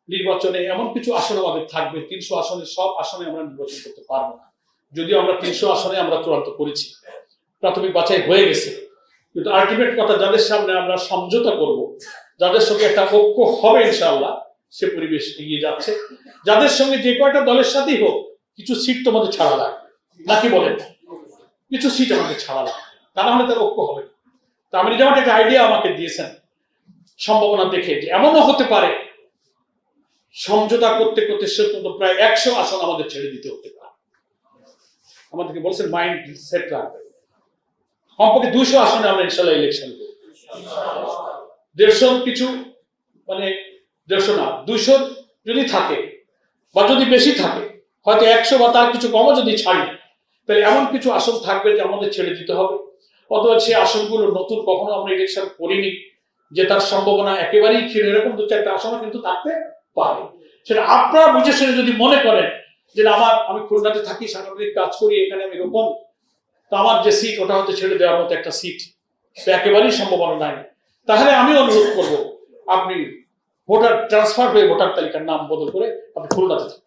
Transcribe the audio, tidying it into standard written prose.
নির্বাচনে এমন কিছু আসন আমাদের থাকবে, 300 আসনে সব আসনে আমরা নির্বাচন করতে পারবো না। যদিও আমরা 300 আসনে আমরা চূড়ান্ত করেছি, প্রাথমিক বাছাই হয়ে গেছে, কিন্তু আলটিমেট কথা যাদের সামনে আমরা সমঝোতা করব, যাদের সঙ্গে একটা ঐক্য হবে ইনশাআল্লাহ, সে পরিবেশ এগিয়ে যাচ্ছে। যাদের সঙ্গে যে কয়টা দলের সাথেই হোক, কিছু সিট তোমাদের ছাড়া লাগবে, নাকি বলেন? কিছু সিট আমাদের ছাড়া লাগবে, তা না হলে তার ঐক্য হবে। তা আমি যেমন একটা আইডিয়া আমাকে দিয়েছেন সম্ভাবনা দেখে, যে এমনও হতে পারে সমঝোতা করতে করতে শেষ পর্যন্ত প্রায় 100 আসন আমাদের ছেড়ে দিতে হতে পারে। আমাদেরকে বলছেন মাইন্ড সেট রাখবে, কমপক্ষে 200 আসনে আমরা ইনশাল্লাহ ইলেকশন করব। 150 কিছু, মানে 150 না, 200 যদি থাকে বা যদি বেশি থাকে, হয়তো 100 বা তার কিছু কমও যদি ছাড়ি, তাহলে এমন কিছু আসন থাকবে যে আমাদের ছেড়ে দিতে হবে। অথবা সেই আসনগুলো নতুন কখনো আমরা ইলেকশন করিনি, যে তার সম্ভাবনা একেবারেই ক্ষীণ, এরকম 2-4টা আসনও কিন্তু থাকতে পারে। সেটা আপনারা বুঝে শুনে যদি মনে করেন যে আমি খুলনাতে থাকি, সাংগঠনিক কাজ করি, এখানে আমি এরকম, তো আমার যে সিট ওটা হতে ছেড়ে দেওয়ার মতো একটা সিট একেবারেই সম্ভাবনা নাই, তাহলে আমি অনুরোধ করব আপনি ভোটার ট্রান্সফার হয়ে ভোটার তালিকার নাম বদল করে আপনি খুলনাতে থাকুন।